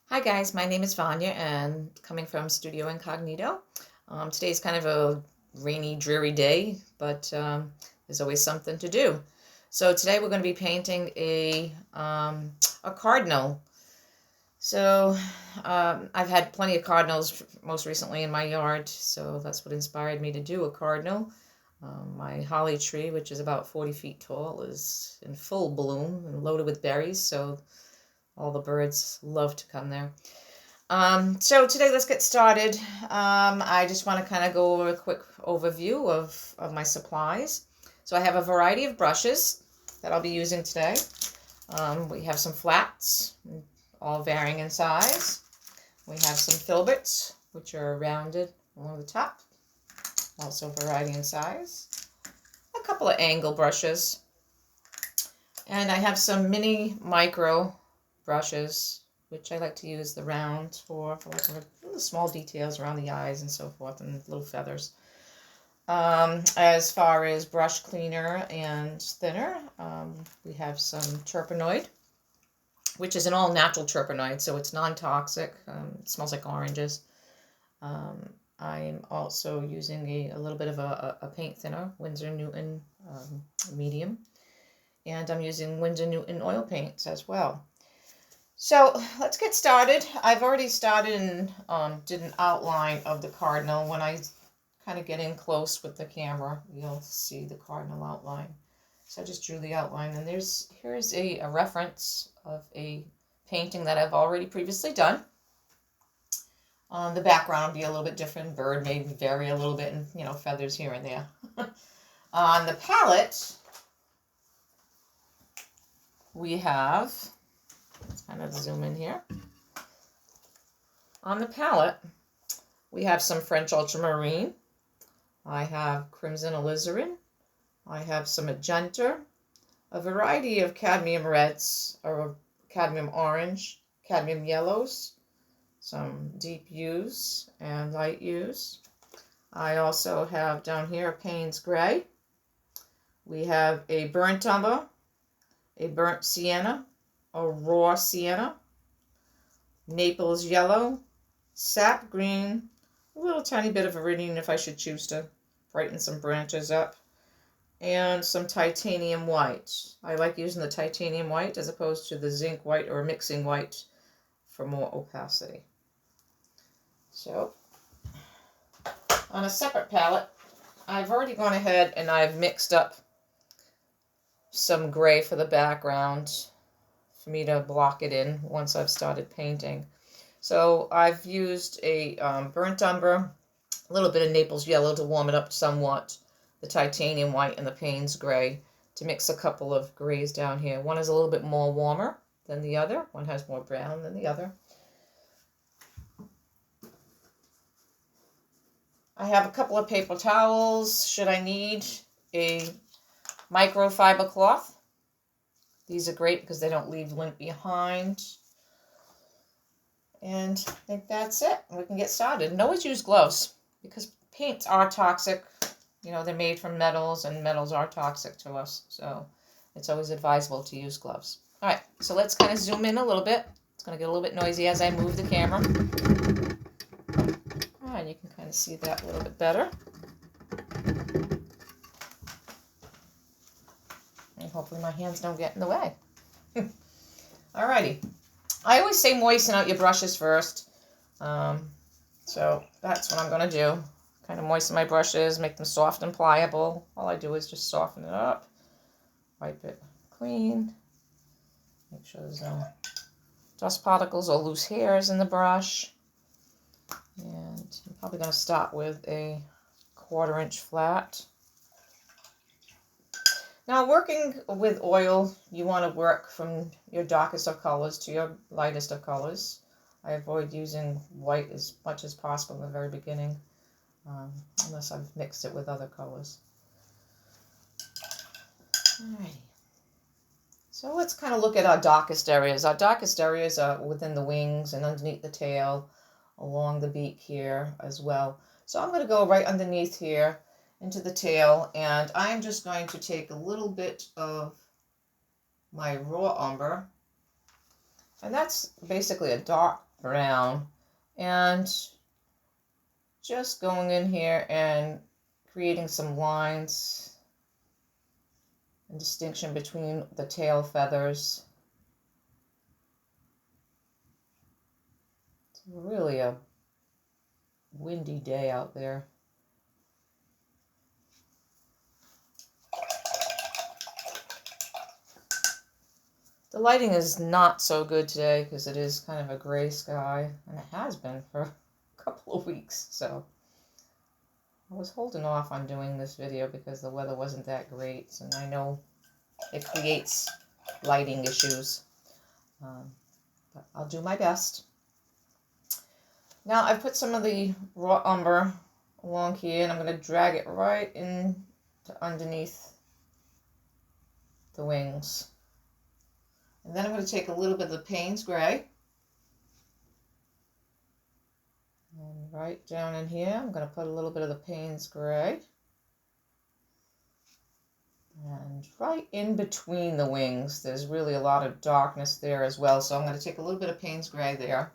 Hi guys, my name is Vanya and coming from Studio Incognito. Today's kind of a rainy, dreary day, but there's always something to do. So today we're going to be painting a cardinal. So I've had plenty of cardinals most recently in my yard, so that's what inspired me to do a cardinal. My holly tree, which is about 40 feet tall, is in full bloom and loaded with berries, so all the birds love to come there. So today let's get started. I just want to kind of go over a quick overview of my supplies. So I have a variety of brushes that I'll be using today. We have some flats, all varying in size. We have some filberts, which are rounded along the top, also variety in size. A couple of angle brushes. And I have some mini micro brushes, which I like to use the round for like little small details around the eyes and so forth, and little feathers. As far as brush cleaner and thinner, we have some Terpenoid, which is an all-natural Terpenoid, so it's non-toxic. It smells like oranges. I'm also using a little bit of a paint thinner, Winsor Newton medium, and I'm using Winsor Newton oil paints as well. So let's get started. I've already started and did an outline of the cardinal. When I kind of get in close with the camera, you'll see the cardinal outline. So I just drew the outline, and here's a reference of a painting that I've already previously done. The background will be a little bit different. Bird may vary a little bit, and feathers here and there. On the palette, we have, let's kind of zoom in here. On the palette, we have some French ultramarine. I have crimson alizarin. I have some magenta, a variety of cadmium reds, or cadmium orange, cadmium yellows, some deep hues and light hues. I also have down here a Payne's gray. We have a burnt umber, a burnt sienna, a raw sienna, Naples yellow, sap green, a little tiny bit of iridium if I should choose to brighten some branches up, and some titanium white. I like using the titanium white as opposed to the zinc white or mixing white for more opacity. So on a separate palette, I've already gone ahead and I've mixed up some gray for the background for me to block it in once I've started painting. So I've used a burnt umber, a little bit of Naples yellow to warm it up somewhat, the titanium white and the Payne's gray to mix a couple of grays down here. One is a little bit more warmer than the other. One has more brown than the other. I have a couple of paper towels should I need a microfiber cloth. These are great because they don't leave lint behind. And I think that's it. We can get started. And always use gloves because paints are toxic. They're made from metals, and metals are toxic to us. So it's always advisable to use gloves. All right, so let's kind of zoom in a little bit. It's going to get a little bit noisy as I move the camera. All right, you can kind of see that a little bit better. And hopefully my hands don't get in the way. All righty. I always say moisten out your brushes first. So that's what I'm going to do. Kind of moisten my brushes, make them soft and pliable. All I do is just soften it up, wipe it clean, make sure there's no dust particles or loose hairs in the brush. And I'm probably going to start with a 1/4 inch flat. Now, working with oil, you want to work from your darkest of colors to your lightest of colors. I avoid using white as much as possible in the very beginning, unless I've mixed it with other colors. Alrighty. So let's kind of look at our darkest areas. Our darkest areas are within the wings and underneath the tail, along the beak here as well. So I'm going to go right underneath here into the tail, and I'm just going to take a little bit of my raw umber, and that's basically a dark brown, and just going in here and creating some lines and distinction between the tail feathers. It's really a windy day out there. The lighting is not so good today because it is kind of a gray sky, and it has been for a couple of weeks, so I was holding off on doing this video because the weather wasn't that great, and I know it creates lighting issues, but I'll do my best. Now I've put some of the raw umber along here, and I'm going to drag it right in to underneath the wings. And then I'm going to take a little bit of the Payne's Gray, and right down in here I'm going to put a little bit of the Payne's Gray, and right in between the wings there's really a lot of darkness there as well, so I'm going to take a little bit of Payne's Gray there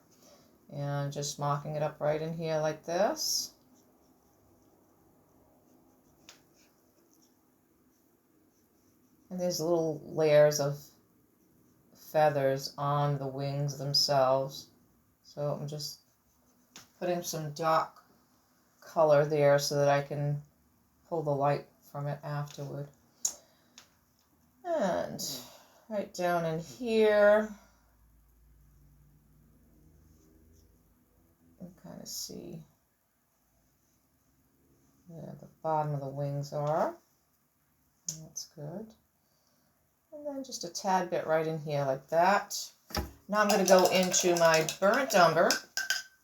and just marking it up right in here like this. And there's little layers of feathers on the wings themselves, so I'm just putting some dark color there so that I can pull the light from it afterward. And right down in here, you can kind of see where the bottom of the wings are. That's good. And then just a tad bit right in here like that. Now I'm going to go into my burnt umber,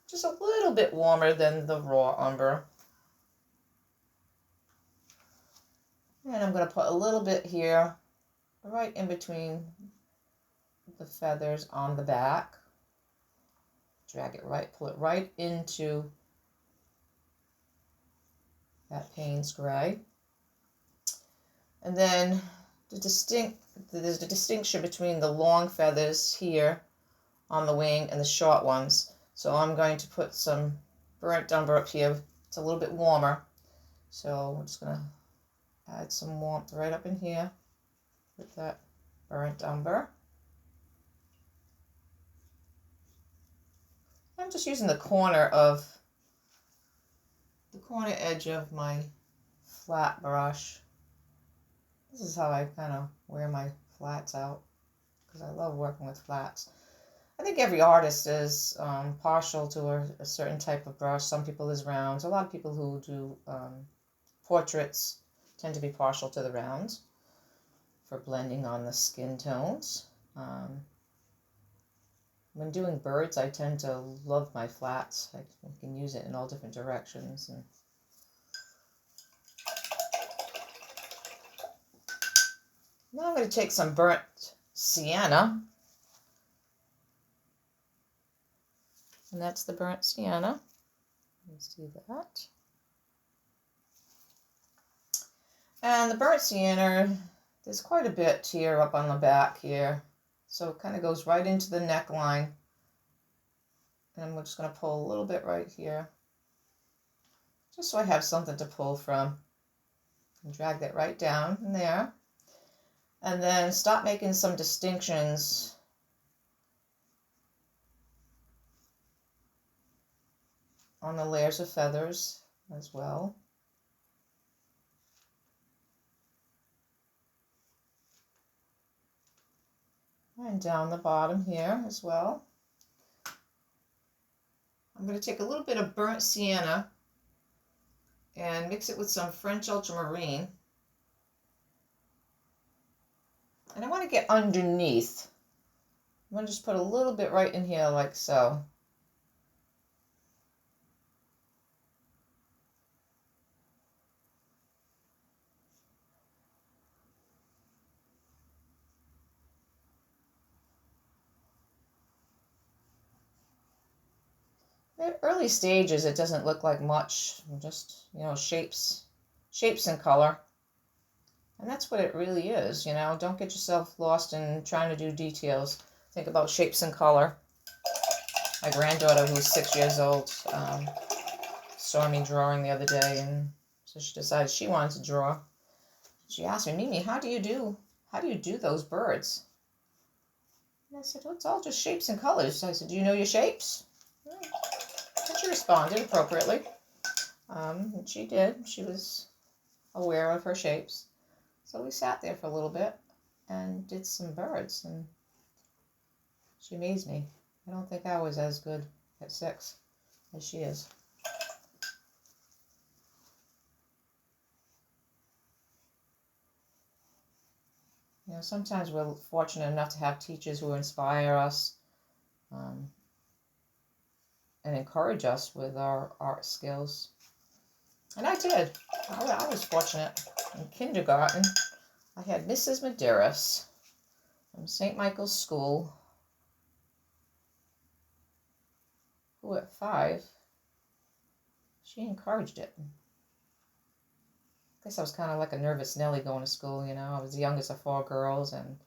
just a little bit warmer than the raw umber. And I'm going to put a little bit here, right in between the feathers on the back. Drag it right, pull it right into that Payne's Gray. And then there's the distinction between the long feathers here on the wing and the short ones. So I'm going to put some burnt umber up here. It's a little bit warmer, so I'm just going to add some warmth right up in here with that burnt umber. I'm just using the corner edge of my flat brush. This is how I kind of wear my flats out, because I love working with flats. I think every artist is partial to a certain type of brush. Some people is rounds. A lot of people who do portraits tend to be partial to the rounds for blending on the skin tones. When doing birds, I tend to love my flats. I can use it in all different directions. And now I'm going to take some burnt sienna, and that's the burnt sienna. Let's do that. And the burnt sienna, there's quite a bit here up on the back here, so it kind of goes right into the neckline. And I'm just going to pull a little bit right here, just so I have something to pull from. And drag that right down in there. And then start making some distinctions on the layers of feathers as well. And down the bottom here as well. I'm going to take a little bit of burnt sienna and mix it with some French ultramarine. And I want to get underneath. I'm going to just put a little bit right in here like so. At early stages, it doesn't look like much, just, shapes and color. And that's what it really is, Don't get yourself lost in trying to do details. Think about shapes and color. My granddaughter, who's 6 years old, saw me drawing the other day, and so she decided she wanted to draw. She asked me, Mimi, how do you do those birds? And I said, well, it's all just shapes and colors. So I said, do you know your shapes? And she responded appropriately. And she did. She was aware of her shapes. So we sat there for a little bit and did some birds, and she amazed me. I don't think I was as good at 6 as she is. You know, sometimes we're fortunate enough to have teachers who inspire us and encourage us with our art skills. And I did. I was fortunate. In kindergarten, I had Mrs. Medeiros from St. Michael's School, who at 5, she encouraged it. I guess I was kind of like a nervous Nelly going to school, you know. I was the youngest of 4 girls, and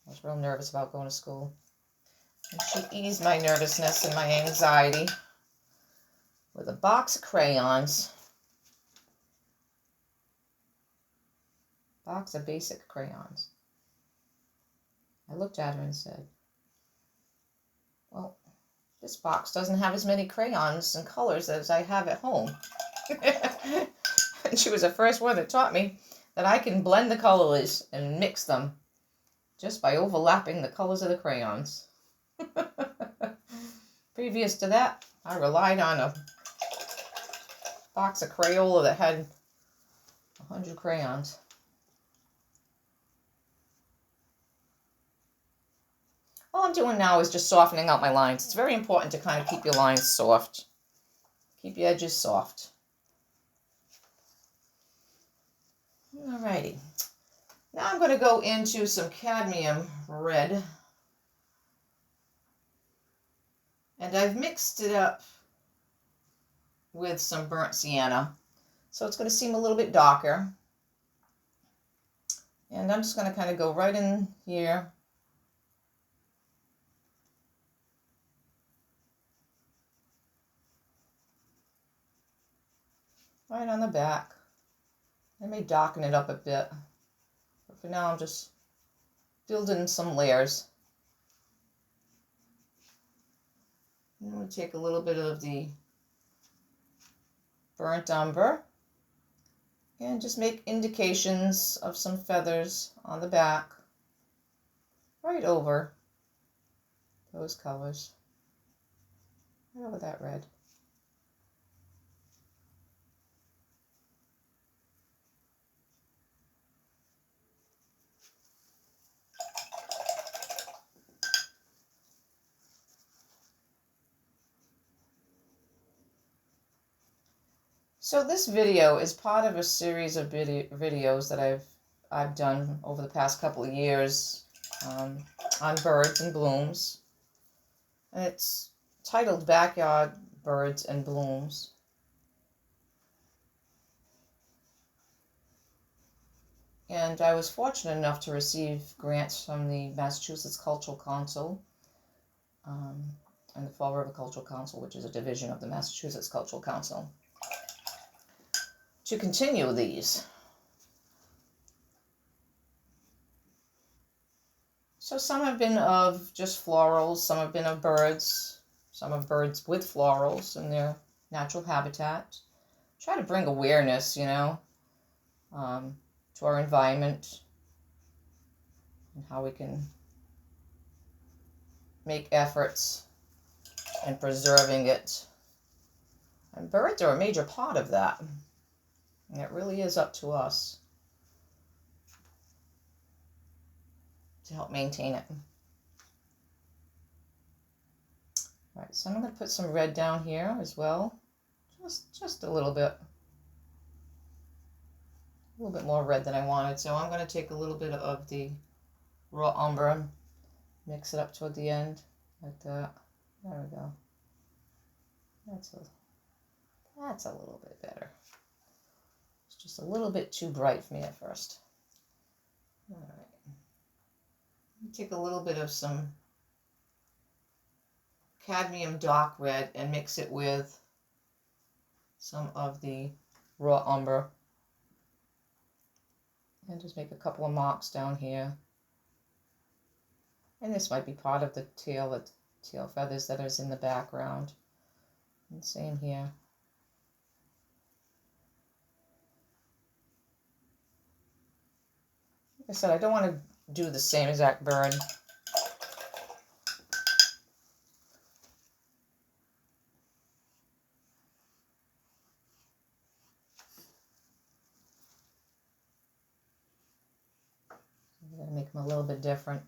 I was real nervous about going to school. And she eased my nervousness and my anxiety with a box of crayons. Box of basic crayons. I looked at her and said, well, this box doesn't have as many crayons and colors as I have at home. And she was the first one that taught me that I can blend the colors and mix them just by overlapping the colors of the crayons. Previous to that, I relied on a box of Crayola that had 100 crayons. All I'm doing now is just softening out my lines. It's very important to kind of keep your lines soft. Keep your edges soft. Alrighty. Now I'm going to go into some cadmium red. And I've mixed it up with some burnt sienna. So it's going to seem a little bit darker. And I'm just going to kind of go right in here. Right on the back. I may darken it up a bit. But for now I'm just building some layers. I'm going to take a little bit of the burnt umber and just make indications of some feathers on the back right over those colors, right over that red. So this video is part of a series of videos that I've done over the past couple of years on birds and blooms. And it's titled Backyard Birds and Blooms. And I was fortunate enough to receive grants from the Massachusetts Cultural Council and the Fall River Cultural Council, which is a division of the Massachusetts Cultural Council, to continue these. So some have been of just florals, some have been of birds, some of birds with florals in their natural habitat. Try to bring awareness, you know, to our environment and how we can make efforts in preserving it. And birds are a major part of that. And it really is up to us to help maintain it. All right, so I'm going to put some red down here as well. Just a little bit. A little bit more red than I wanted. So I'm going to take a little bit of the raw umber and mix it up toward the end like that. There we go. That's a little bit better. It's just a little bit too bright for me at first. All right. Take a little bit of some cadmium dark red and mix it with some of the raw umber. And just make a couple of marks down here. And this might be part of the tail feathers that is in the background. And same here. Like I said, I don't want to do the same exact bird. I'm going to make them a little bit different.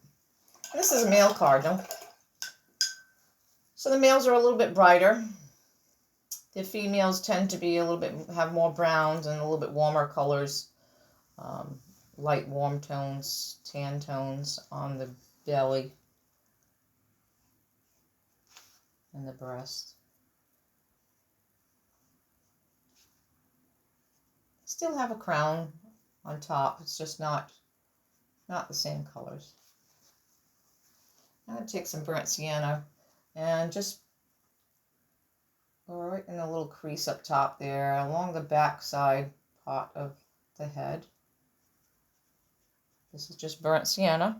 This is a male cardinal. So the males are a little bit brighter. The females tend to be a little bit, have more browns and a little bit warmer colors. Light warm tones, tan tones on the belly and the breast. Still have a crown on top. It's just not the same colors. I'm going to take some burnt sienna and just go right in a little crease up top there along the back side part of the head. This is just burnt sienna.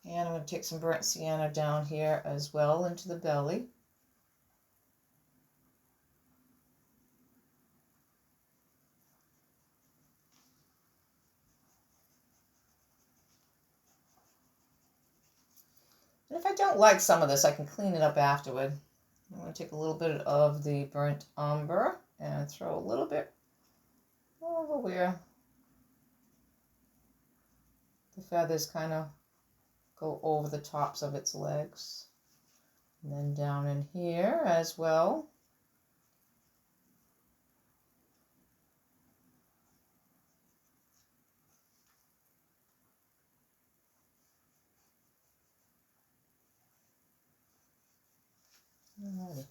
And I'm going to take some burnt sienna down here as well into the belly. And if I don't like some of this, I can clean it up afterward. I'm going to take a little bit of the burnt umber and throw a little bit over where the feathers kind of go over the tops of its legs. And then down in here as well. Alrighty.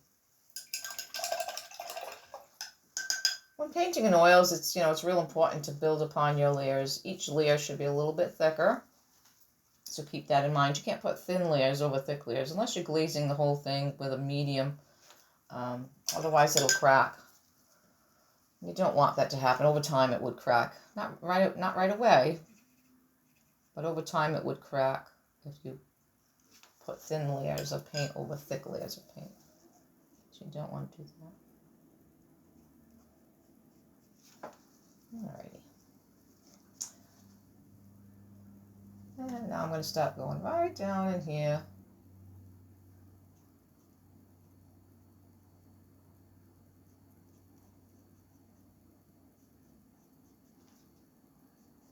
When painting in oils, it's real important to build upon your layers. Each layer should be a little bit thicker, so keep that in mind. You can't put thin layers over thick layers unless you're glazing the whole thing with a medium. Otherwise, it'll crack. You don't want that to happen. Over time, it would crack. Not right away, but over time, it would crack if you put thin layers of paint over thick layers of paint. So you don't want to do that. Alrighty. And now I'm going to start going right down in here.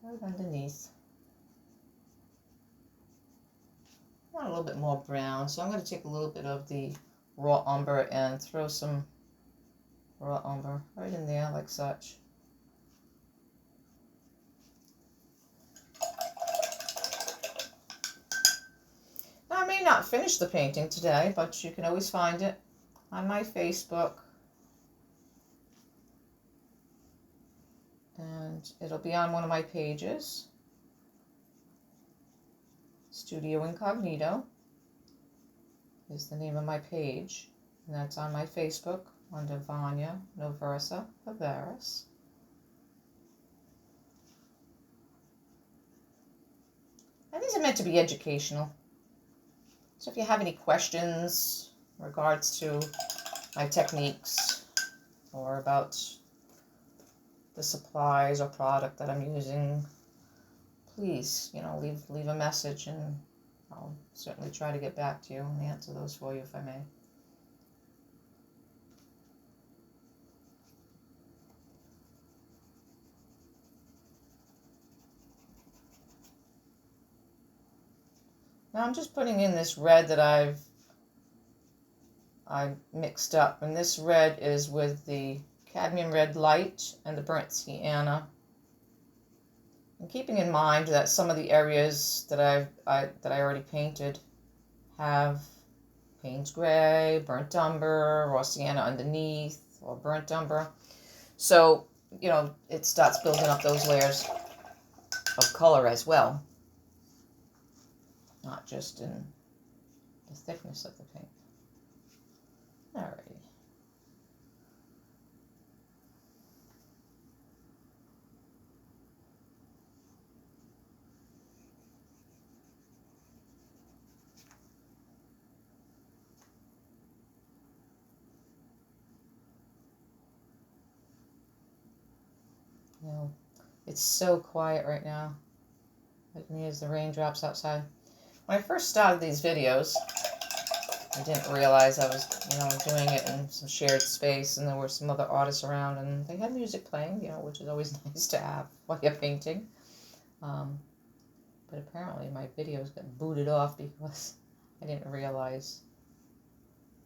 Right underneath. I want a little bit more brown, so I'm going to take a little bit of the raw umber and throw some raw umber right in there like such. Now I may not finish the painting today, but you can always find it on my Facebook. And it'll be on one of my pages. Studio Incognito is the name of my page, and that's on my Facebook under Vanya Noversa Viveris. And these are meant to be educational. So if you have any questions in regards to my techniques or about the supplies or product that I'm using, please, leave a message and I'll certainly try to get back to you and answer those for you if I may. Now I'm just putting in this red that I mixed up, and this red is with the cadmium red light and the burnt sienna. And keeping in mind that some of the areas that I already painted have Payne's gray, burnt umber, raw sienna underneath, or burnt umber. So, it starts building up those layers of color as well. not just in the thickness of the paint. Alrighty. You know, it's so quiet right now. Like me as the raindrops outside. When I first started these videos, I didn't realize I was, doing it in some shared space, and there were some other artists around, and they had music playing, which is always nice to have while you're painting. But apparently my videos got booted off because I didn't realize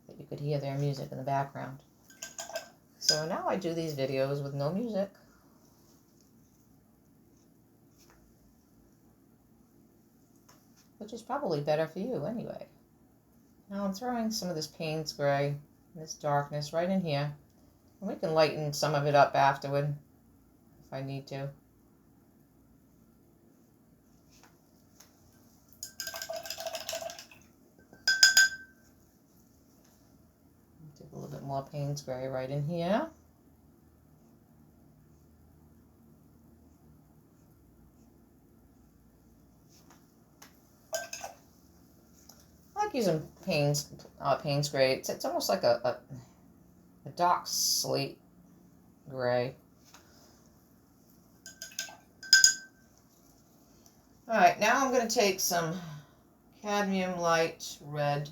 that you could hear their music in the background. So now I do these videos with no music. Which is probably better for you anyway. Now I'm throwing some of this Payne's Gray, this darkness right in here. And we can lighten some of it up afterward if I need to. Take a little bit more Payne's Gray right in here. I like using Payne's Gray. It's almost like a dark slate gray. Alright, now I'm going to take some cadmium light red.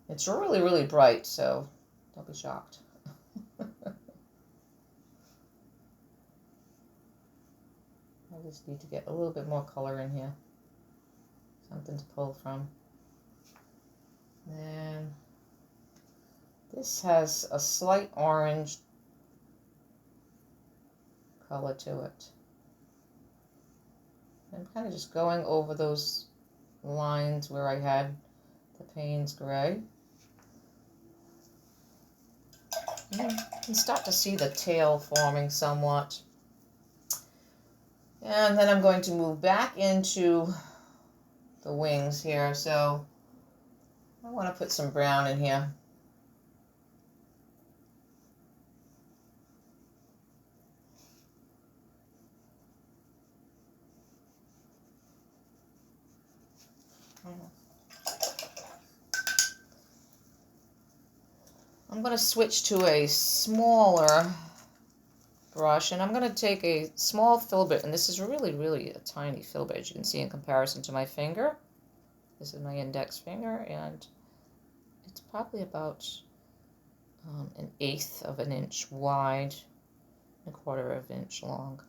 It's really, really bright, so don't be shocked. I just need to get a little bit more color in here. Something to pull from. And this has a slight orange color to it. I'm kind of just going over those lines where I had the Payne's Gray. And you can start to see the tail forming somewhat. And then I'm going to move back into the wings here. So I want to put some brown in here. I'm going to switch to a smaller brush, and I'm going to take a small filbert, and this is really, really a tiny filbert, as you can see in comparison to my finger. This is my index finger, and it's probably about 1/8 of an inch wide, 1/4 of an inch long.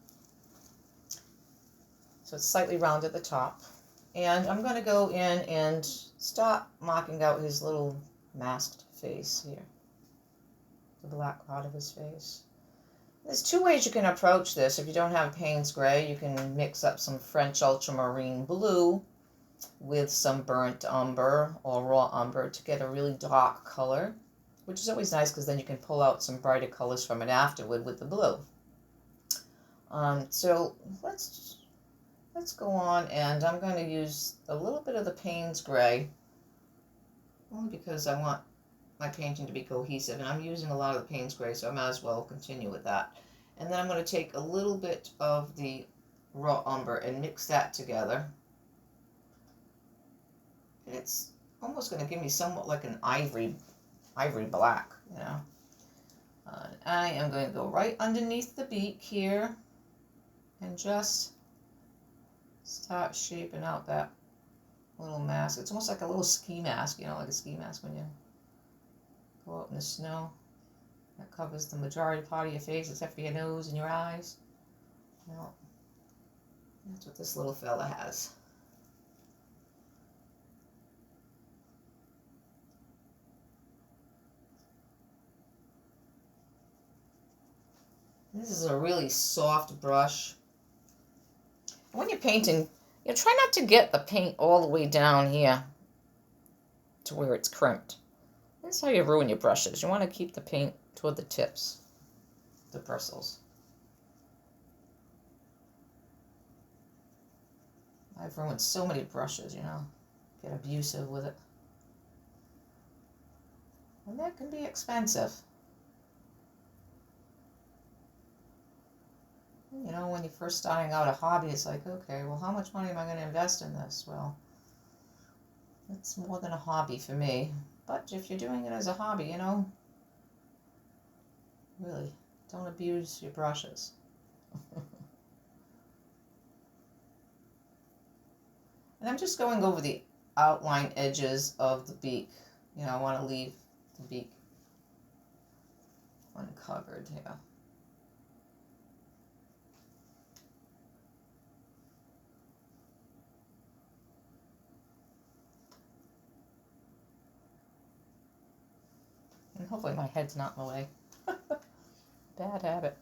So it's slightly round at the top. And I'm going to go in and start marking out his little masked face here. The black part of his face. There's two ways you can approach this. If you don't have Payne's Gray, you can mix up some French ultramarine blue with some burnt umber or raw umber to get a really dark color, which is always nice because then you can pull out some brighter colors from it afterward with the blue. So let's go on, and I'm going to use a little bit of the Payne's Gray, only because I want my painting to be cohesive, and I'm using a lot of the Payne's Gray, so I might as well continue with that. And then I'm going to take a little bit of the raw umber and mix that together. And it's almost going to give me somewhat like an ivory black, you know. I am going to go right underneath the beak here and just start shaping out that little mask. It's almost like a little ski mask, you know, like a ski mask when you go out in the snow. That covers the majority part of your face except for your nose and your eyes. Well, that's what this little fella has. This is a really soft brush. When you're painting, try not to get the paint all the way down here to where it's crimped. That's how you ruin your brushes. You want to keep the paint toward the tips, the bristles. I've ruined so many brushes, you know. Get abusive with it. And that can be expensive. You know, when you're first starting out a hobby, it's like, okay, well, how much money am I going to invest in this? Well, it's more than a hobby for me. But if you're doing it as a hobby, you know, really, don't abuse your brushes. And I'm just going over the outline edges of the beak. You know, I want to leave the beak uncovered here. And hopefully my head's not in the way. Bad habit.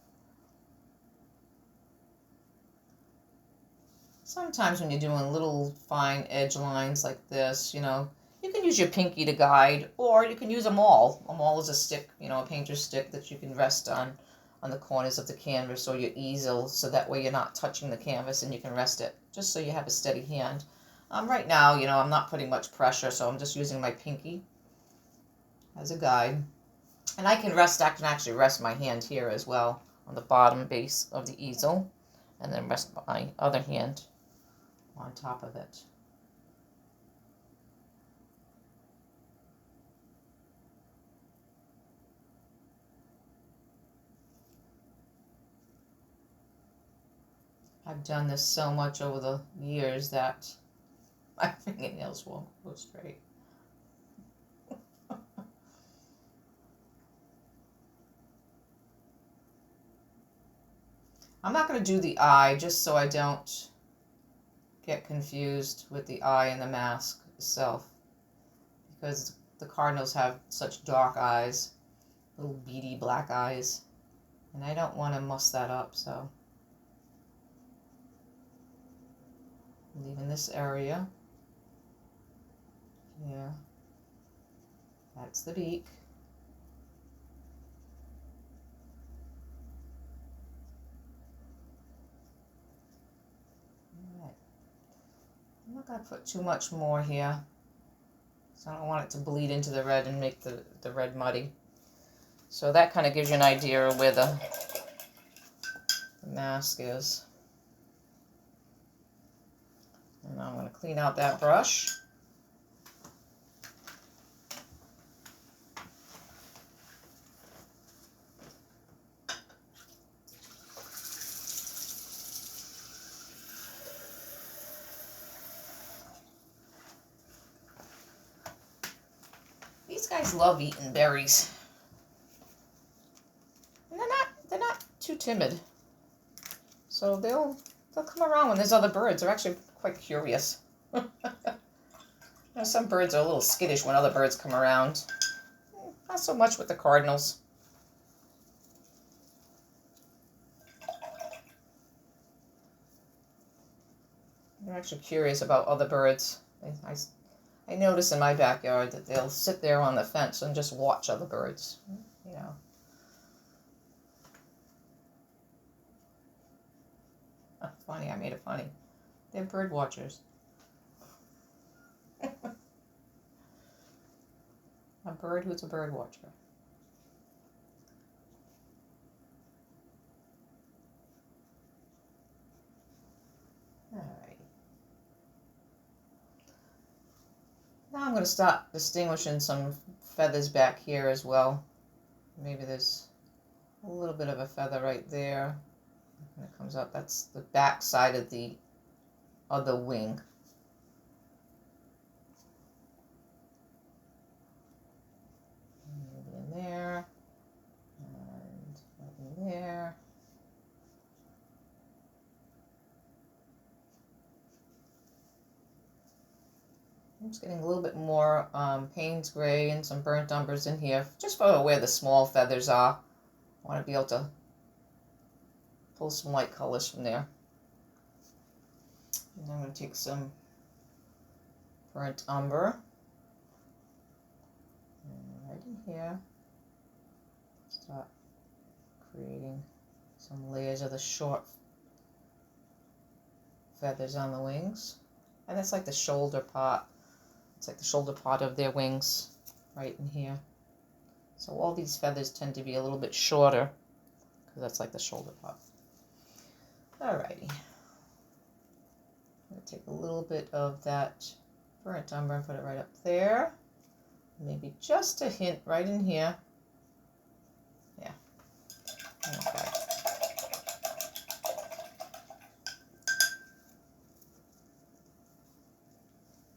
Sometimes when you're doing little fine edge lines like this, you know, you can use your pinky to guide, or you can use a maul. A maul is a stick, you know, a painter's stick that you can rest on the corners of the canvas or your easel, so that way you're not touching the canvas and you can rest it, just so you have a steady hand. Right now, you know, I'm not putting much pressure, so I'm just using my pinky as a guide. And I can actually rest my hand here as well on the bottom base of the easel, and then rest my other hand on top of it. I've done this so much over the years that my fingernails won't go straight. I'm not going to do the eye just so I don't get confused with the eye and the mask itself, because the Cardinals have such dark eyes, little beady black eyes, and I don't want to muss that up, so I'm leaving this area here. That's the beak. I'm not going to put too much more here, so I don't want it to bleed into the red and make the red muddy. So that kind of gives you an idea of where the mask is. And now I'm going to clean out that brush. These guys love eating berries. And they're not too timid. So they'll come around when there's other birds. They're actually quite curious. You know, some birds are a little skittish when other birds come around. Not so much with the Cardinals. They're actually curious about other birds. I notice in my backyard that they'll sit there on the fence and just watch other birds, you know. Funny, I made it funny. They're bird watchers. A bird who's a bird watcher. Alright. Now I'm going to start distinguishing some feathers back here as well. Maybe there's a little bit of a feather right there. And it comes up, that's the back side of the other wing. Maybe in there, and in there. I'm just getting a little bit more Payne's Gray and some burnt umbers in here, just for where the small feathers are. I want to be able to pull some light colors from there. And I'm going to take some burnt umber, and right in here, start creating some layers of the short feathers on the wings. And that's like the shoulder part. It's like the shoulder part of their wings right in here. So all these feathers tend to be a little bit shorter because that's like the shoulder part. Alrighty. I'm going to take a little bit of that burnt umber and put it right up there. Maybe just a hint right in here. Yeah. Okay.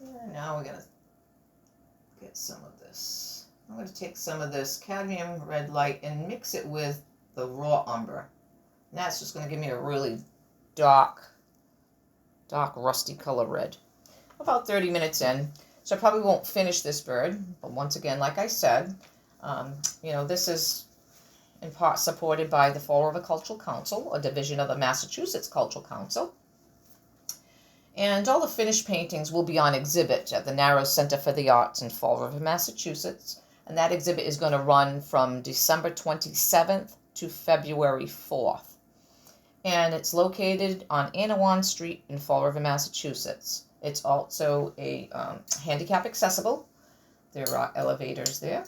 And now we're going to get some of this. I'm going to take some of this cadmium red light and mix it with the raw umber. And that's just going to give me a really dark rusty color red. About 30 minutes in. So I probably won't finish this bird. But once again, like I said, you know, this is in part supported by the Fall River Cultural Council, a division of the Massachusetts Cultural Council. And all the finished paintings will be on exhibit at the Narrow Center for the Arts in Fall River, Massachusetts. And that exhibit is going to run from December 27th to February 4th. And it's located on Anawan Street in Fall River, Massachusetts. It's also a handicap accessible. There are elevators there.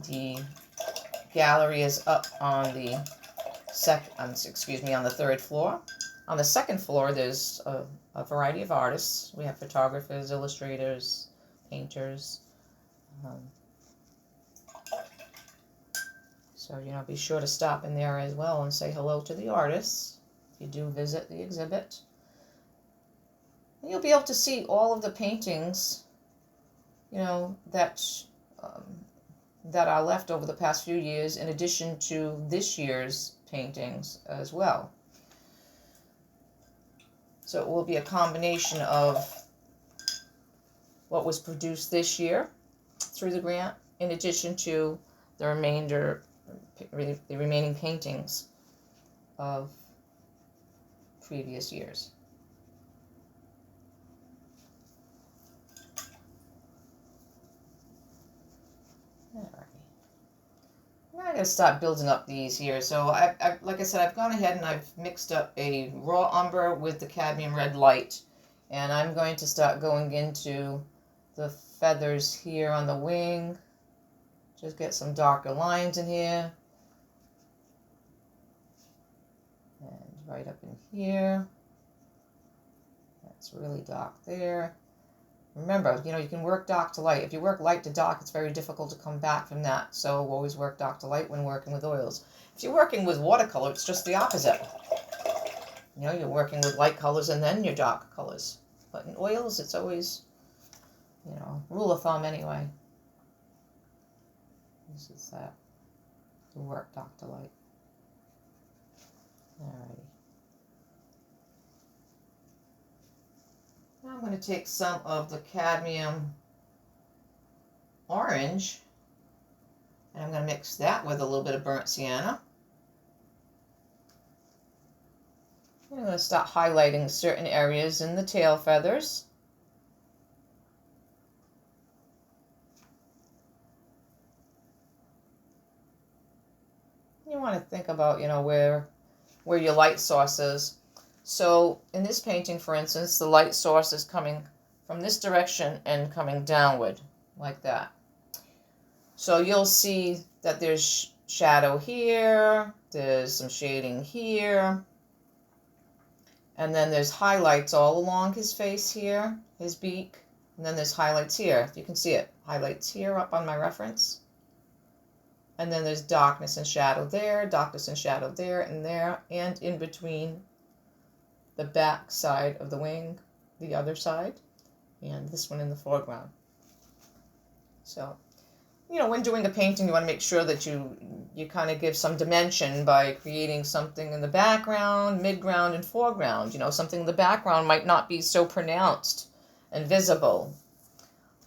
The gallery is up on the on the third floor. On the second floor, there's a variety of artists. We have photographers, illustrators, painters. So, you know, be sure to stop in there as well and say hello to the artists if you do visit the exhibit. And you'll be able to see all of the paintings, you know, that are left over the past few years, in addition to this year's paintings as well. So it will be a combination of what was produced this year through the grant, in addition to the remaining paintings of previous years. Now I'm going to start building up these here. So like I said, I've gone ahead and I've mixed up a raw umber with the cadmium red light. And I'm going to start going into the feathers here on the wing. Just get some darker lines in here. And right up in here. That's really dark there. Remember, you know, you can work dark to light. If you work light to dark, it's very difficult to come back from that. So always work dark to light when working with oils. If you're working with watercolor, it's just the opposite. You know, you're working with light colors and then your dark colors. But in oils, it's always, you know, rule of thumb anyway. This is that. To work dark to light. Alrighty. Now I'm going to take some of the cadmium orange and I'm going to mix that with a little bit of burnt sienna. I'm going to start highlighting certain areas in the tail feathers. You want to think about, you know, where your light source is. So in this painting, for instance, the light source is coming from this direction and coming downward, like that. So you'll see that there's shadow here, there's some shading here, and then there's highlights all along his face here, his beak, and then there's highlights here. You can see it. Highlights here up on my reference. And then there's darkness and shadow there, darkness and shadow there, and in between the back side of the wing, the other side, and this one in the foreground. So, you know, when doing a painting, you want to make sure that you kind of give some dimension by creating something in the background, midground, and foreground. You know, something in the background might not be so pronounced and visible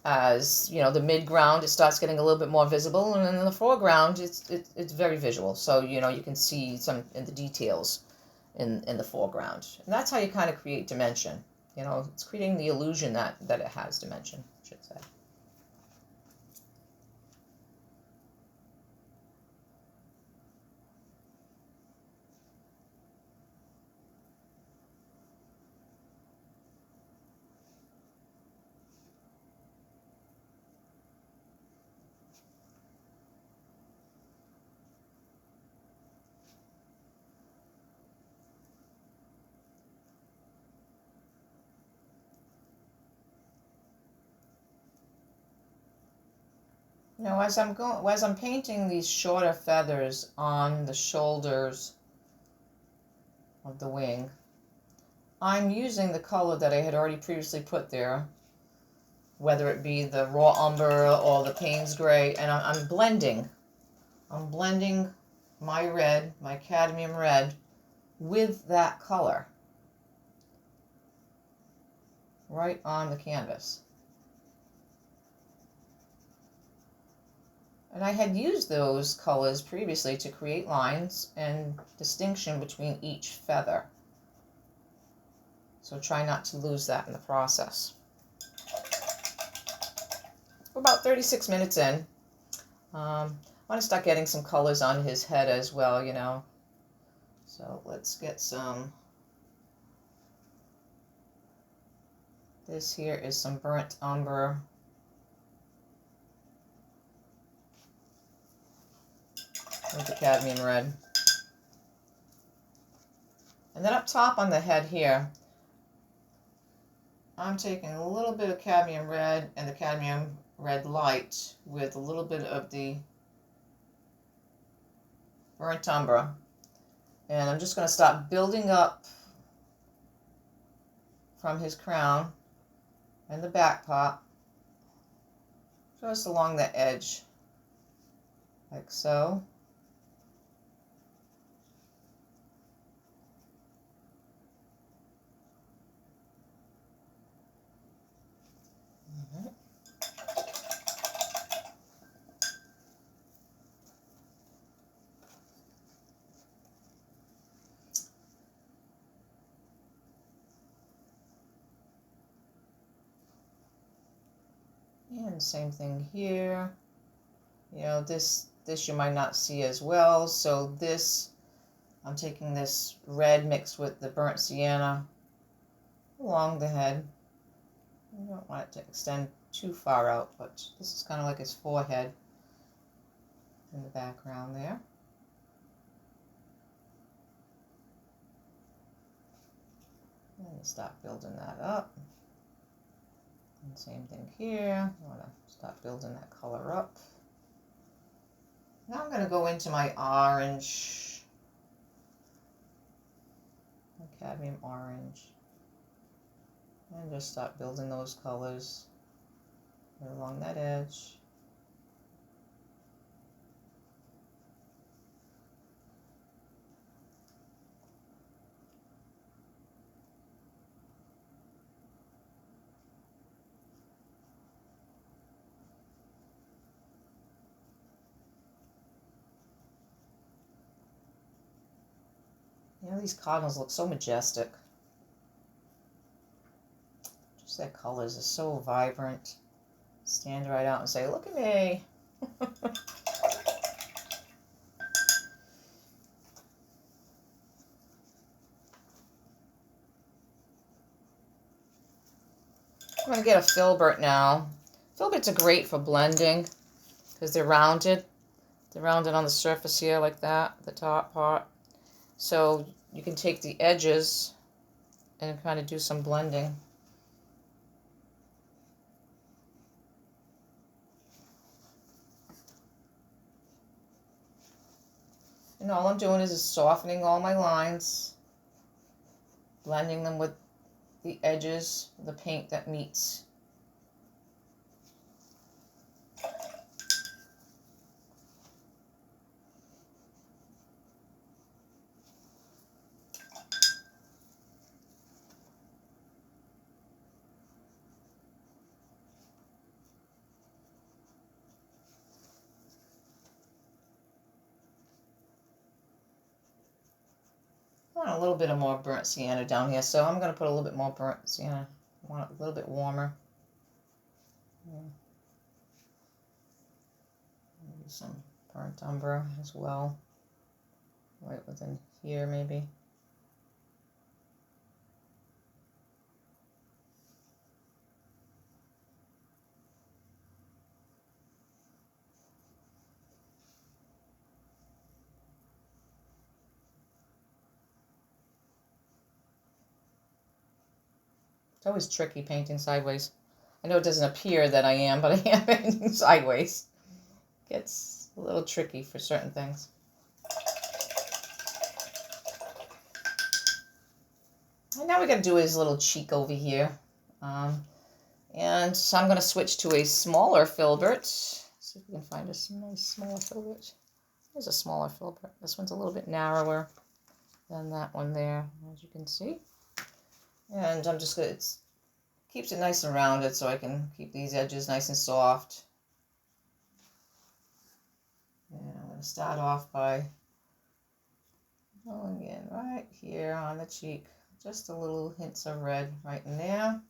as, you know, the midground, it starts getting a little bit more visible, and then in the foreground, it's very visual. So, you know, you can see some in the details in the foreground. And that's how you kind of create dimension. You know, it's creating the illusion that it has dimension, I should say. know, as I'm painting these shorter feathers on the shoulders of the wing, I'm using the color that I had already previously put there, whether it be the raw umber or the Payne's gray, and I'm blending. I'm blending my red, my cadmium red, with that color right on the canvas. And I had used those colors previously to create lines and distinction between each feather. So try not to lose that in the process. We're about 36 minutes in. I want to start getting some colors on his head as well, you know. So let's get some. This here is some burnt umber. With the cadmium red. And then up top on the head here, I'm taking a little bit of cadmium red and the cadmium red light with a little bit of the burnt umber. And I'm just going to start building up from his crown and the back part, just along the edge, like so. And same thing here. You know, this you might not see as well. So this, I'm taking this red mixed with the burnt sienna along the head. I don't want it to extend too far out, but this is kind of like his forehead in the background there. And start building that up. And same thing here. I want to start building that color up. Now I'm going to go into my orange, my cadmium orange, and just start building those colors right along that edge. You know, these cardinals look so majestic. Just their colors are so vibrant. Stand right out and say, look at me. I'm going to get a filbert now. Filberts are great for blending because they're rounded. They're rounded on the surface here like that, the top part. So you can take the edges and kind of do some blending. And all I'm doing is softening all my lines, blending them with the edges, the paint that meets. I want a little bit of more burnt sienna down here, so I'm going to put a little bit more burnt sienna. I want it a little bit warmer. Yeah. Maybe some burnt umber as well, right within here maybe. It's always tricky painting sideways. I know it doesn't appear that I am, but I am painting sideways. gets a little tricky for certain things. And now we got to do his little cheek over here. And so I'm going to switch to a smaller filbert. See if we can find a nice smaller filbert. There's a smaller filbert. This one's a little bit narrower than that one there, as you can see. And I'm just going to, it keeps it nice and rounded so I can keep these edges nice and soft. And I'm going to start off by going in right here on the cheek. Just a little hints of red right in there.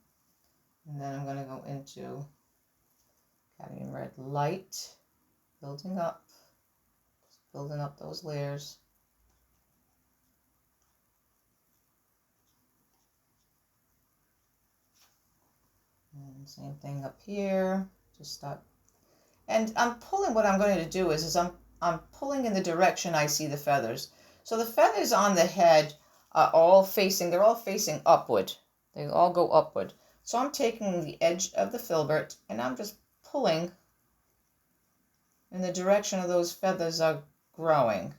And then I'm going to go into cadmium red light, building up those layers. And same thing up here, just start. And I'm pulling, what I'm going to do is I'm pulling in the direction I see the feathers. So the feathers on the head are all facing, they're all facing upward. They all go upward. So I'm taking the edge of the filbert and I'm just pulling in the direction of those feathers are growing.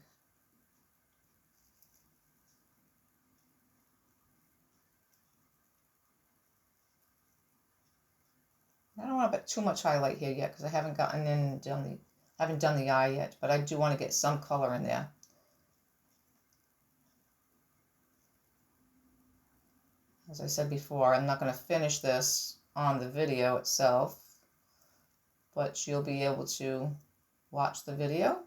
I don't want to put too much highlight here yet because I haven't gotten in and haven't done the eye yet, but I do want to get some color in there. As I said before, I'm not going to finish this on the video itself, but you'll be able to watch the video,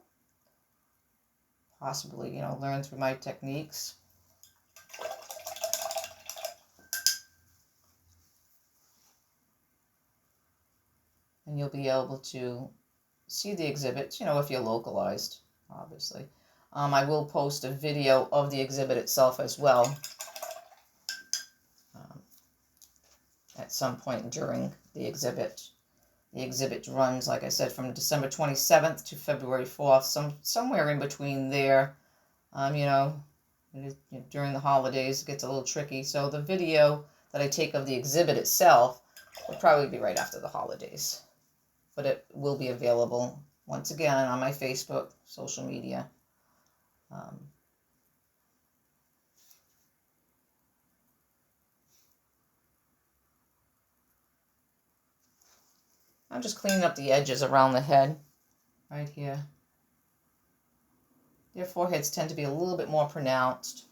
possibly, learn through my techniques. And you'll be able to see the exhibit, if you're localized, obviously. I will post a video of the exhibit itself as well at some point during the exhibit. The exhibit runs, like I said, from December 27th to February 4th, somewhere in between there. During the holidays, it gets a little tricky. So the video that I take of the exhibit itself will probably be right after the holidays. But it will be available, once again, on my Facebook, social media. I'm just cleaning up the edges around the head, right here. Their foreheads tend to be a little bit more pronounced.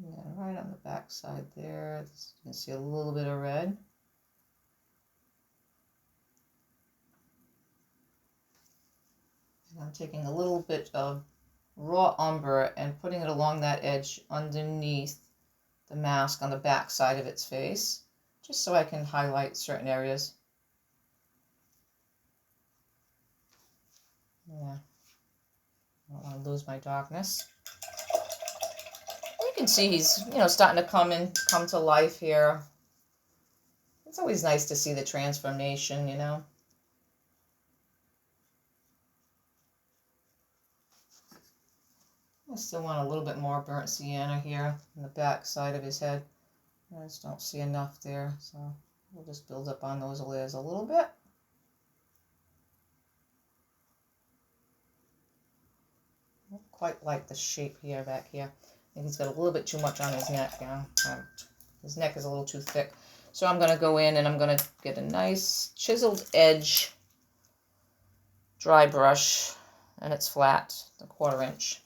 Yeah, right on the back side there, you can see a little bit of red. And I'm taking a little bit of raw umber and putting it along that edge underneath the mask on the back side of its face, just so I can highlight certain areas. Yeah, I don't want to lose my darkness. You can see he's, starting to come to life here. It's always nice to see the transformation, I still want a little bit more burnt sienna here on the back side of his head. I just don't see enough there, so we'll just build up on those layers a little bit. I don't quite like the shape here, back here. I think he's got a little bit too much on his neck. His neck is a little too thick. So I'm going to go in and I'm going to get a nice chiseled edge dry brush, and it's flat, a 1/4 inch.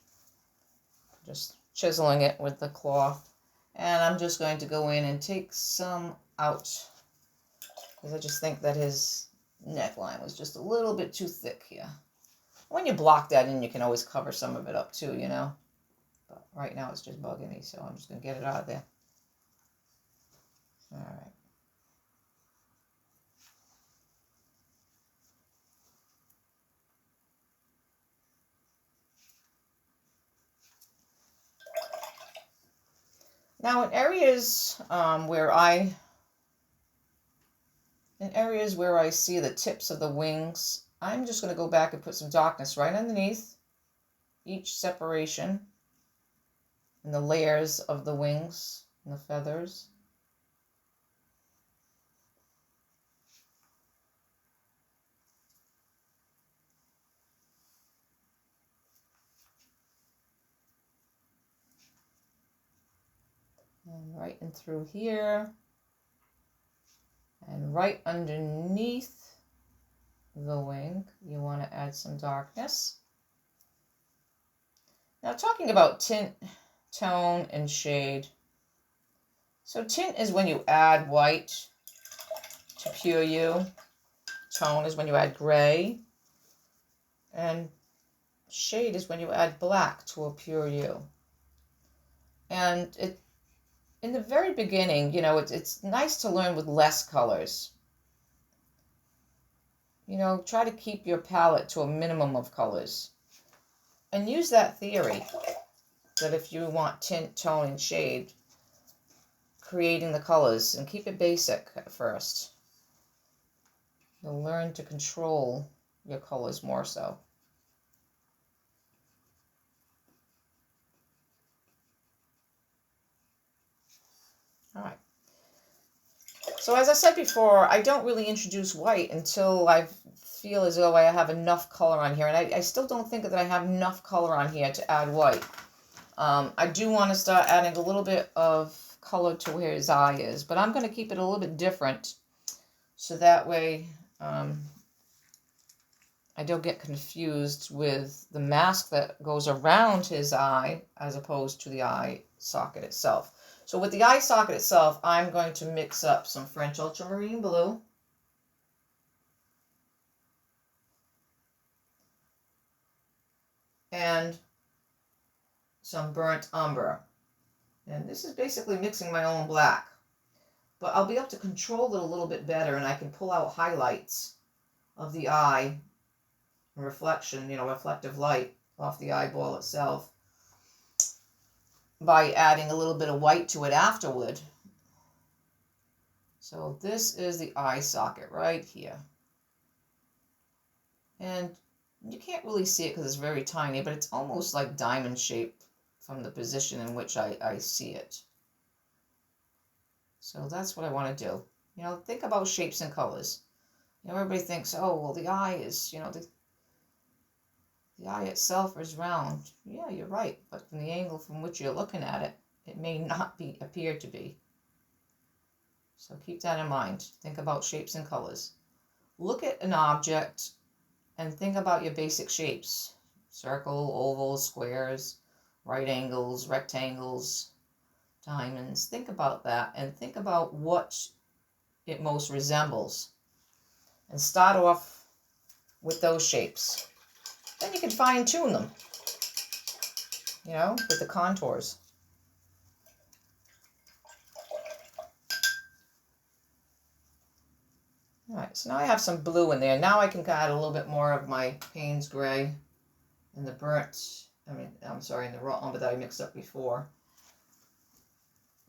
Just chiseling it with the cloth. And I'm just going to go in and take some out, because I just think that his neckline was just a little bit too thick here. When you block that in, you can always cover some of it up too, But right now it's just bugging me, so I'm just going to get it out of there. All right. Now in areas where I see the tips of the wings, I'm just going to go back and put some darkness right underneath each separation and the layers of the wings and the feathers. And right in through here. And right underneath the wing, you want to add some darkness. Now, talking about tint, tone, and shade. So tint is when you add white to pure you. Tone is when you add gray. And shade is when you add black to a pure you. And in the very beginning, you know, it's nice to learn with less colors. You know, try to keep your palette to a minimum of colors. And use that theory that if you want tint, tone, and shade, creating the colors, and keep it basic at first. You'll learn to control your colors more so. All right. So as I said before, I don't really introduce white until I feel as though I have enough color on here. And I still don't think that I have enough color on here to add white. I do want to start adding a little bit of color to where his eye is. But I'm going to keep it a little bit different. So that way I don't get confused with the mask that goes around his eye as opposed to the eye socket itself. So with the eye socket itself, I'm going to mix up some French ultramarine blue. And some burnt umber. And this is basically mixing my own black. But I'll be able to control it a little bit better, and I can pull out highlights of the eye, reflection, you know, reflective light off the eyeball itself, by adding a little bit of white to it afterward. So this is the eye socket right here. And you can't really see it because it's very tiny, but it's almost like diamond shaped from the position in which I see it. So that's what I want to do. You know, think about shapes and colors. You know, everybody thinks, oh, well, the eye is, you know, the eye itself is round. Yeah, you're right. But from the angle from which you're looking at it, it may not appear to be. So keep that in mind. Think about shapes and colors. Look at an object and think about your basic shapes. Circle, ovals, squares, right angles, rectangles, diamonds. Think about that and think about what it most resembles. And start off with those shapes. Then you can fine tune them, you know, with the contours. All right, so now I have some blue in there. Now I can add a little bit more of my Payne's gray and the burnt, and the raw umber that I mixed up before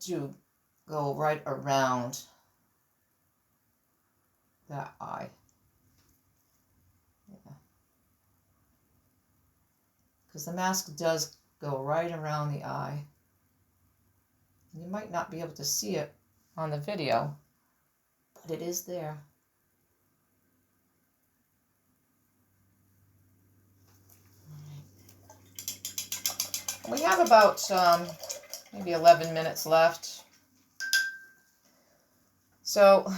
to go right around that eye. Yeah. Because the mask does go right around the eye. You might not be able to see it on the video, but it is there. We have about maybe 11 minutes left. So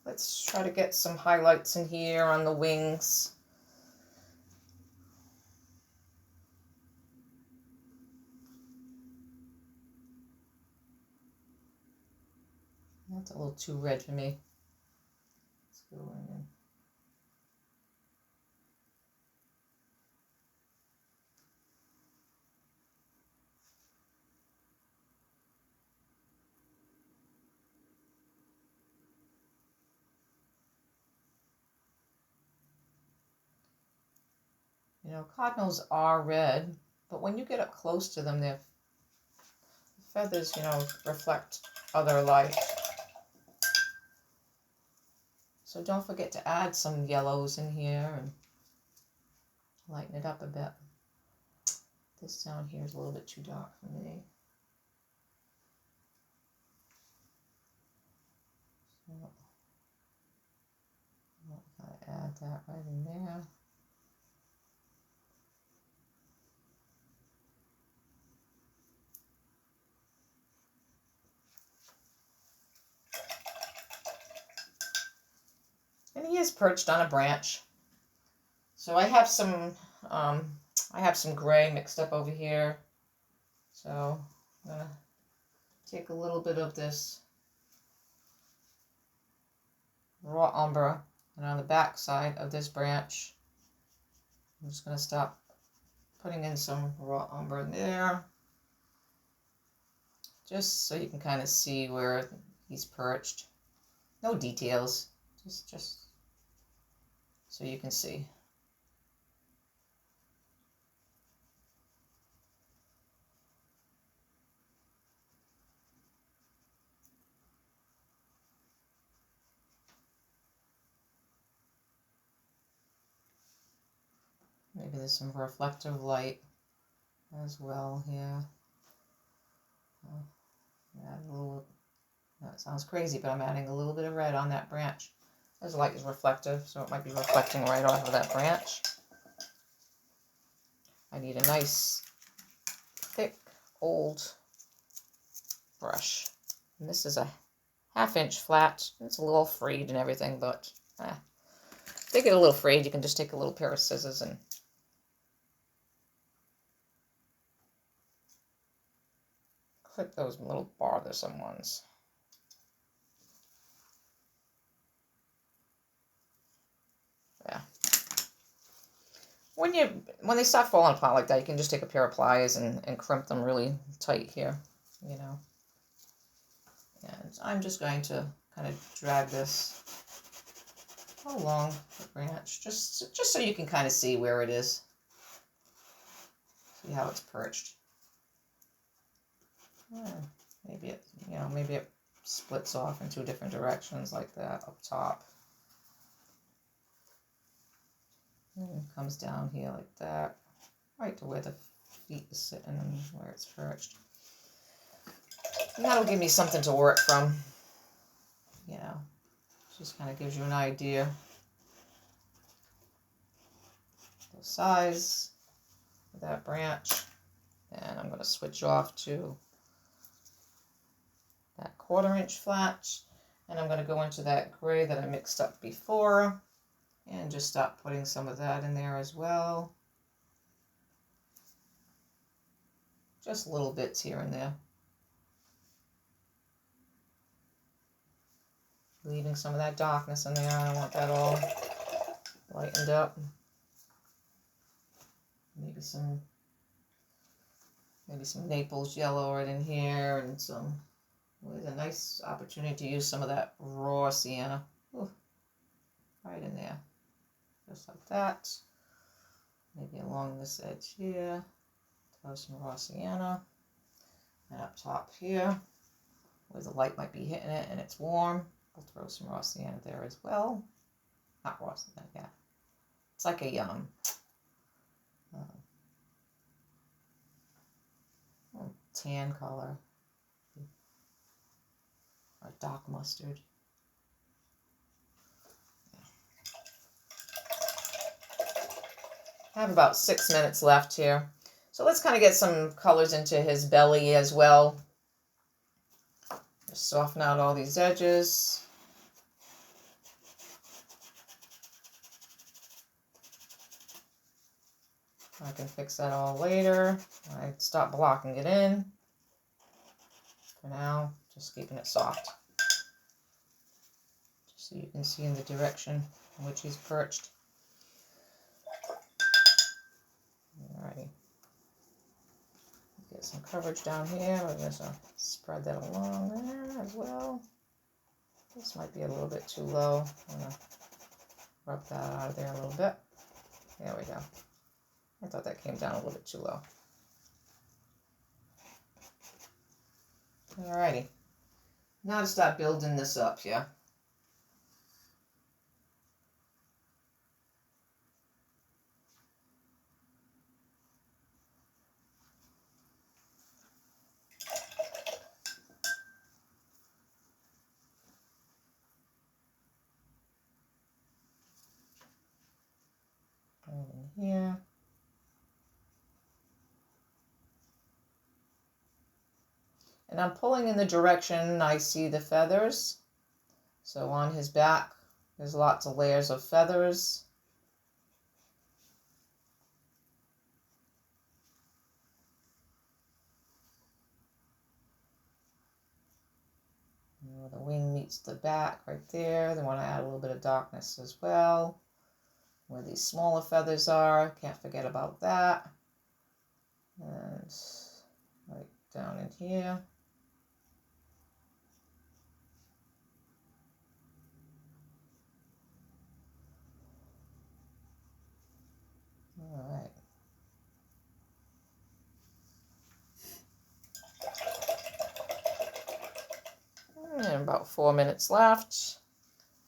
let's try to get some highlights in here on the wings. That's a little too red for me. Let's go in. You know, cardinals are red, but when you get up close to them, their feathers, you know, reflect other light. So don't forget to add some yellows in here and lighten it up a bit. This down here is a little bit too dark for me. So I'm going to add that right in there. is perched on a branch. So I have some gray mixed up over here. So I'm gonna take a little bit of this raw umber, and on the back side of this branch, I'm just gonna stop putting in some raw umber in there, just so you can kind of see where he's perched. No details, just so you can see. Maybe there's some reflective light as well here. Add a little, that sounds crazy, but I'm adding a little bit of red on that branch. This light is reflective, so it might be reflecting right off of that branch. I need a nice, thick, old brush. And this is a 1/2 inch flat. It's a little frayed and everything, but if they get a little frayed, you can just take a little pair of scissors and clip those little bothersome ones. Yeah. When they start falling apart like that, you can just take a pair of pliers and crimp them really tight here, you know. And I'm just going to kind of drag this along the branch, just so you can kind of see where it is. See how it's perched. Maybe it splits off in 2 different directions like that up top. And it comes down here like that, right to where the feet is sitting and where it's perched. And that'll give me something to work from. You know, just kind of gives you an idea. The size of that branch. And I'm going to switch off to that 1/4 inch flat, and I'm going to go into that gray that I mixed up before and just start putting some of that in there as well. Just little bits here and there. Leaving some of that darkness in there. I want that all lightened up. Maybe some Naples yellow right in here, and some. There's a nice opportunity to use some of that raw sienna. Ooh, right in there. Just like that. Maybe along this edge here. Throw some raw sienna. And up top here, where the light might be hitting it and it's warm, I'll throw some raw sienna there as well. Not raw sienna, yeah. It's like a tan color. Or dark mustard. I have about 6 minutes left here. So let's kind of get some colors into his belly as well. Just soften out all these edges. I can fix that all later. I stop blocking it in. For now, just keeping it soft. Just so you can see in the direction in which he's perched. Alrighty. Get some coverage down here. We're going to spread that along there as well. This might be a little bit too low. I'm going to rub that out of there a little bit. There we go. I thought that came down a little bit too low. Alrighty. Now to start building this up here. Right in here. And I'm pulling in the direction I see the feathers. So on his back, There's lots of layers of feathers. Where the wing meets the back right there. They want to add a little bit of darkness as well. Where these smaller feathers are, can't forget about that. And right down in here. All right. And about 4 minutes left.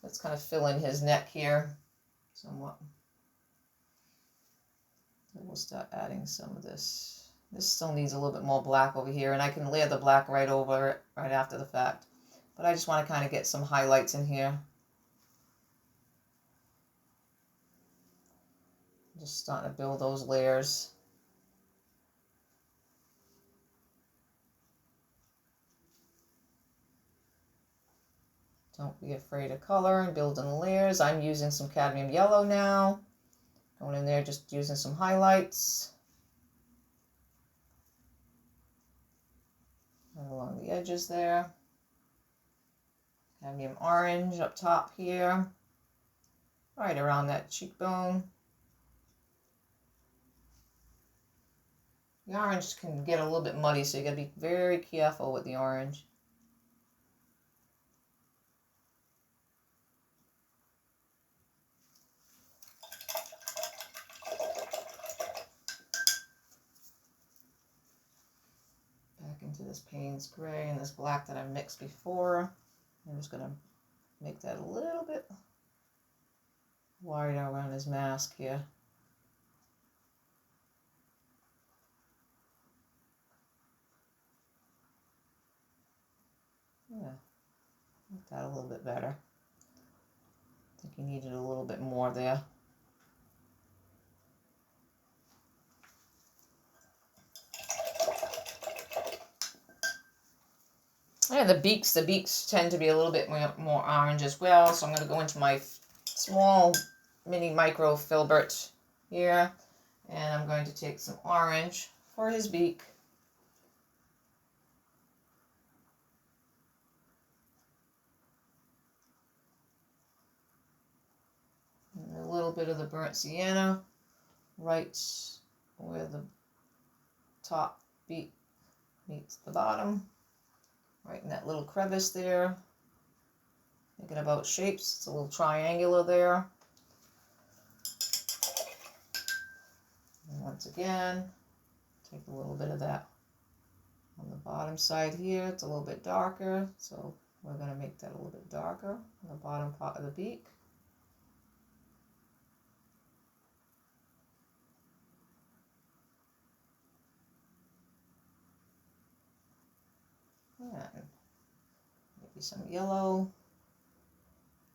Let's kind of fill in his neck here somewhat. And we'll start adding some of this. This still needs a little bit more black over here, and I can layer the black right over it right after the fact. But I just want to kind of get some highlights in here. Just starting to build those layers. Don't be afraid of color and building layers. I'm using some cadmium yellow now. Going in there, just using some highlights. Right along the edges there. Cadmium orange up top here. Right around that cheekbone. The orange can get a little bit muddy, so you gotta be very careful with the orange. Back into this Payne's gray and this black that I mixed before. I'm just gonna make that a little bit wider around his mask here. Yeah, make that a little bit better. I think you needed a little bit more there. And the beaks tend to be a little bit more orange as well. So I'm going to go into my small mini micro filbert here. And I'm going to take some orange for his beak. And a little bit of the burnt sienna right where the top beak meets the bottom. Right in that little crevice there. Thinking about shapes, it's a little triangular there. And once again, take a little bit of that on the bottom side here. It's a little bit darker, so we're going to make that a little bit darker on the bottom part of the beak. And maybe some yellow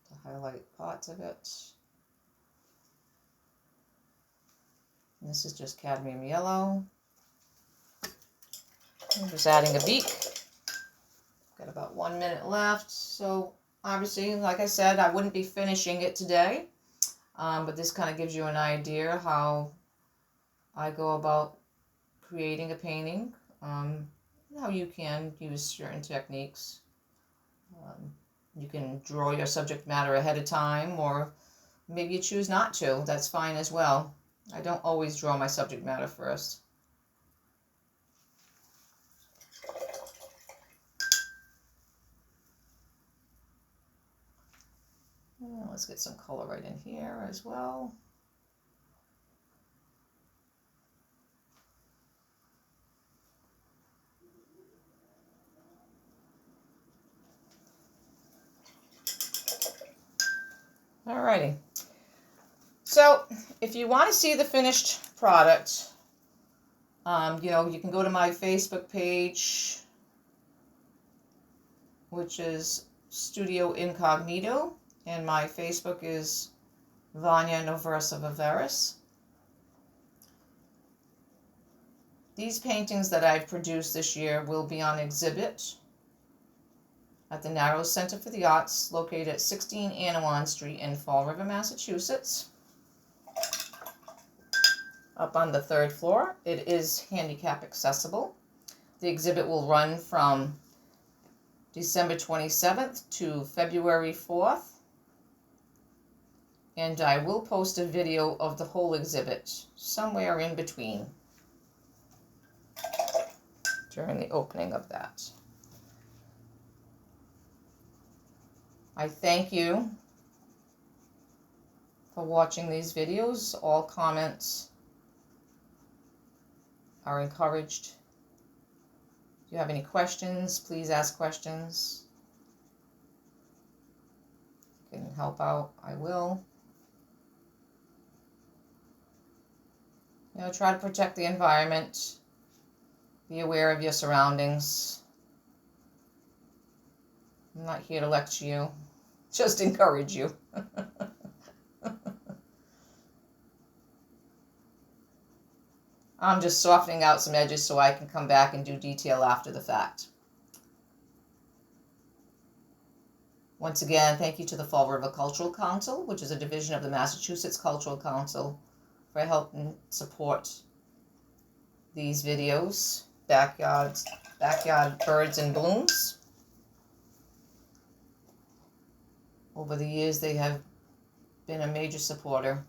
to highlight parts of it. And this is just cadmium yellow. I'm just adding a beak. Got about 1 minute left. So obviously, like I said, I wouldn't be finishing it today. But this kind of gives you an idea how I go about creating a painting. How you can use certain techniques. You can draw your subject matter ahead of time, or maybe you choose not to. That's fine as well. I don't always draw my subject matter first. Let's get some color right in here as well. Alrighty. So if you want to see the finished product, you can go to my Facebook page, which is Studio Incognito, and my Facebook is Vanya Noversa Viveris. These paintings that I've produced this year will be on exhibit at the Narrows Center for the Arts, located at 16 Anawan Street in Fall River, Massachusetts. Up on the 3rd floor, it is handicap accessible. The exhibit will run from December 27th to February 4th. And I will post a video of the whole exhibit somewhere in between during the opening of that. I thank you for watching these videos. All comments are encouraged. If you have any questions, please ask questions. If you can help out, I will. You know, try to protect the environment. Be aware of your surroundings. I'm not here to lecture you, just encourage you. I'm just softening out some edges so I can come back and do detail after the fact. Once again, thank you to the Fall River Cultural Council, which is a division of the Massachusetts Cultural Council, for helping support these videos. Backyard birds and blooms. Over the years, they have been a major supporter,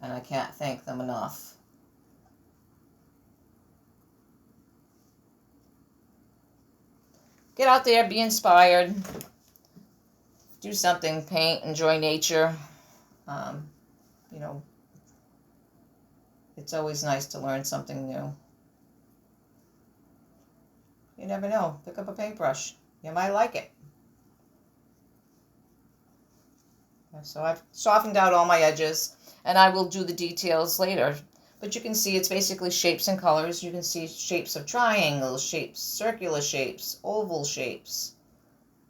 and I can't thank them enough. Get out there, be inspired, do something, paint, enjoy nature. You know, it's always nice to learn something new. You never know. Pick up a paintbrush. You might like it. So I've softened out all my edges, and I will do the details later. But you can see it's basically shapes and colors. You can see shapes of triangles, shapes, circular shapes, oval shapes,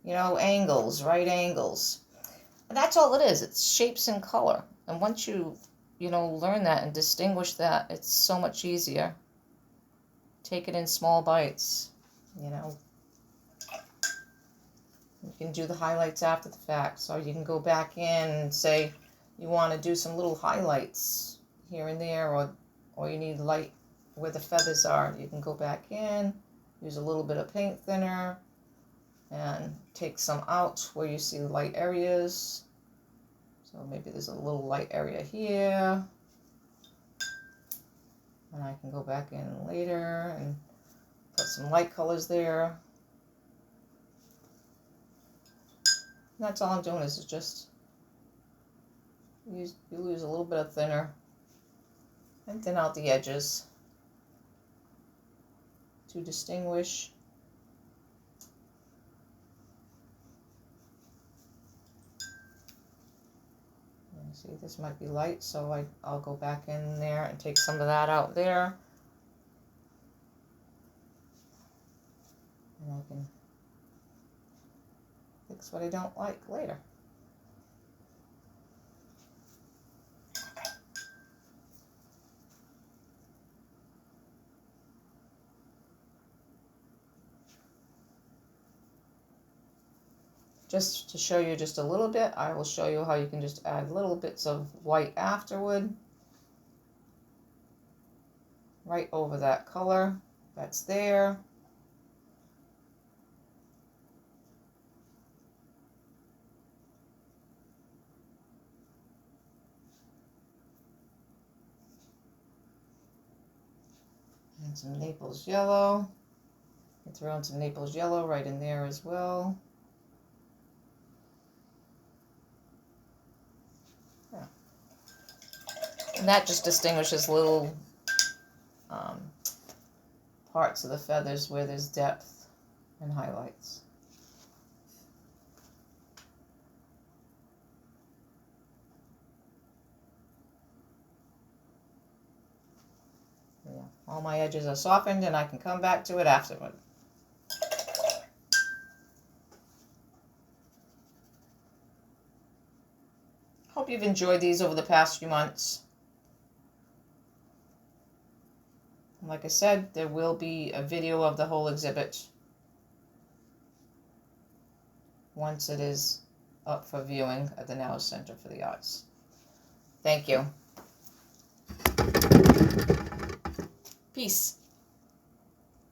you know, angles, right angles. And that's all it is. It's shapes and color. And once you learn that and distinguish that, it's so much easier. Take it in small bites, you know. You can do the highlights after the fact. So you can go back in and say you want to do some little highlights here and there, or you need light where the feathers are. You can go back in, use a little bit of paint thinner, and take some out where you see light areas. So maybe there's a little light area here, and I can go back in later and put some light colors there. And that's all I'm doing is just use a little bit of thinner and thin out the edges to distinguish. See, this might be light, so I'll go back in there and take some of that out there. And I can fix what I don't like later. Just to show you just a little bit, I will show you how you can just add little bits of white afterward. Right over that color that's there. And some Naples yellow. You can throw in some Naples yellow right in there as well. And that just distinguishes little parts of the feathers where there's depth and highlights. Yeah, all my edges are softened and I can come back to it afterward. Hope you've enjoyed these over the past few months. Like I said, there will be a video of the whole exhibit once it is up for viewing at the Now Center for the Arts. Thank you. Peace.